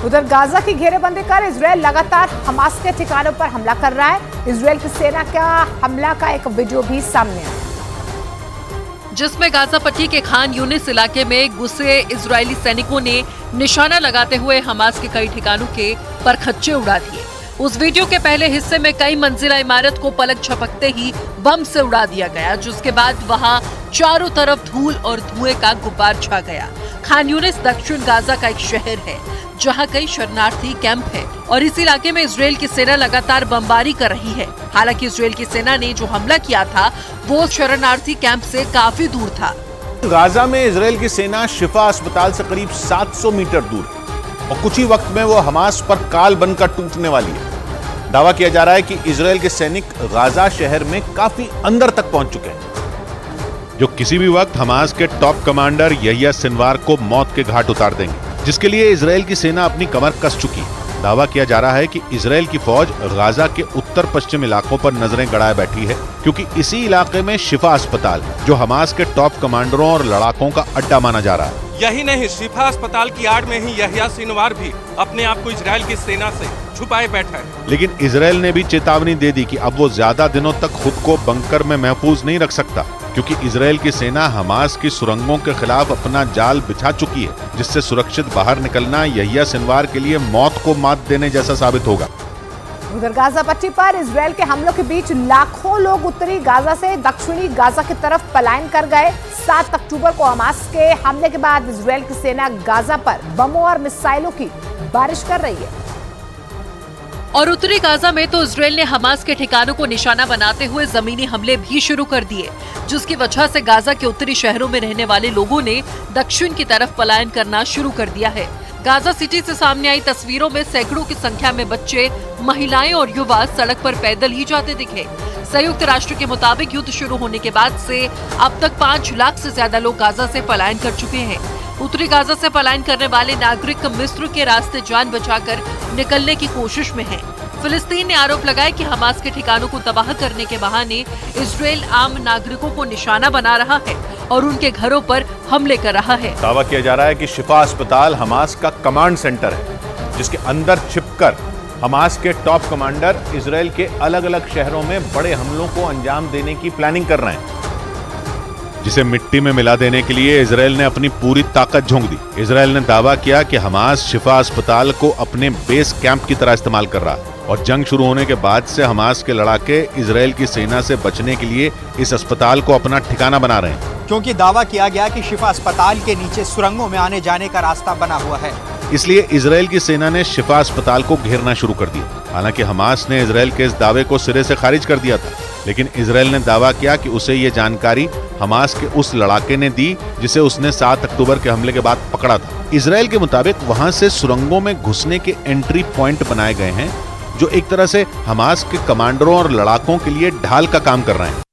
उधर गाजा की घेरेबंदी कर इजरायल लगातार हमास के ठिकानों पर हमला कर रहा है। इजरायल की सेना का हमला का एक वीडियो भी सामने आया, जिसमें गाजा पट्टी के खान यूनिस इलाके में घुसे इजरायली सैनिकों ने निशाना लगाते हुए हमास के कई ठिकानों के परखच्चे उड़ा दिए। उस वीडियो के पहले हिस्से में कई मंजिला इमारत को पलक झपकते ही बम से उड़ा दिया गया, जिसके बाद वहां चारों तरफ धूल और धुएं का गुब्बार छा गया। खान यूनिस दक्षिण गाजा का एक शहर है जहां कई शरणार्थी कैंप है और इस इलाके में इजरायल की सेना लगातार बमबारी कर रही है। हालांकि इजरायल की सेना ने जो हमला किया था वो शरणार्थी कैंप से काफी दूर था। गाजा में इजरायल की सेना शिफा अस्पताल से करीब 700 मीटर दूर है और कुछ ही वक्त में वो हमास पर काल बनकर टूटने वाली है। दावा किया जा रहा है कि इजरायल के सैनिक गाजा शहर में काफी अंदर तक पहुंच चुके हैं, जो किसी भी वक्त हमास के टॉप कमांडर यहिया सिनवार को मौत के घाट उतार देंगे, जिसके लिए इजरायल की सेना अपनी कमर कस चुकी है। दावा किया जा रहा है कि इजरायल की फौज गाजा के उत्तर पश्चिम इलाकों पर नजरें गड़ाए बैठी है, क्योंकि इसी इलाके में शिफा अस्पताल, जो हमास के टॉप कमांडरों और लड़ाकों का अड्डा माना जा रहा है। यही नहीं, शिफा अस्पताल की आड़ में ही यहिया सिनवार भी अपने आप को इजरायल की सेना से छुपाए बैठा है। लेकिन इजरायल ने भी चेतावनी दे दी कि अब वो ज्यादा दिनों तक खुद को बंकर में महफूज नहीं रख सकता, क्योंकि इजरायल की सेना हमास की सुरंगों के खिलाफ अपना जाल बिछा चुकी है, जिससे सुरक्षित बाहर निकलना यहिया सिनवार के लिए मौत को मात देने जैसा साबित होगा। उधर गाजा पट्टी पर इजरायल के हमलों के बीच लाखों लोग उत्तरी गाजा से दक्षिणी गाजा की तरफ पलायन कर गए। 7 अक्टूबर को हमास के हमले के बाद इजरायल की सेना गाजा पर बमों और मिसाइलों की बारिश कर रही है और उत्तरी गाजा में तो इजरायल ने हमास के ठिकानों को निशाना बनाते हुए जमीनी हमले भी शुरू कर दिए, जिसकी वजह से गाजा के उत्तरी शहरों में रहने वाले लोगों ने दक्षिण की तरफ पलायन करना शुरू कर दिया है। गाजा सिटी से सामने आई तस्वीरों में सैकड़ों की संख्या में बच्चे, महिलाएं और युवा सड़क पर पैदल ही जाते दिखे। संयुक्त राष्ट्र के मुताबिक युद्ध शुरू होने के बाद से अब तक 5 लाख से ज्यादा लोग गाजा से पलायन कर चुके हैं। उत्तरी गाजा से पलायन करने वाले नागरिक मिस्र के रास्ते जान बचाकर निकलने की कोशिश में हैं। फिलिस्तीन ने आरोप लगाया कि हमास के ठिकानों को तबाह करने के बहाने इजरायल आम नागरिकों को निशाना बना रहा है और उनके घरों पर हमले कर रहा है। दावा किया जा रहा है कि शिफा अस्पताल हमास का कमांड सेंटर है, जिसके अंदर छिपकर हमास के टॉप कमांडर इजरायल के अलग अलग शहरों में बड़े हमलों को अंजाम देने की प्लानिंग कर रहे हैं, जिसे मिट्टी में मिला देने के लिए इजरायल ने अपनी पूरी ताकत झोंक दी। इजरायल ने दावा किया कि हमास शिफा अस्पताल को अपने बेस कैंप की तरह इस्तेमाल कर रहा है और जंग शुरू होने के बाद से हमास के लड़ाके इजरायल की सेना से बचने के लिए इस अस्पताल को अपना ठिकाना बना रहे हैं, क्योंकि दावा किया गया कि शिफा अस्पताल के नीचे सुरंगों में आने जाने का रास्ता बना हुआ है। इसलिए इजरायल की सेना ने शिफा अस्पताल को घेरना शुरू कर दिया। हालांकि हमास ने इजरायल के इस दावे को सिरे से खारिज कर दिया था, लेकिन इजरायल ने दावा किया कि उसे ये जानकारी हमास के उस लड़ाके ने दी जिसे उसने 7 अक्टूबर के हमले के बाद पकड़ा था। इजरायल के मुताबिक वहां से सुरंगों में घुसने के एंट्री पॉइंट बनाए गए हैं, जो एक तरह से हमास के कमांडरों और लड़ाकों के लिए ढाल का काम कर रहे हैं।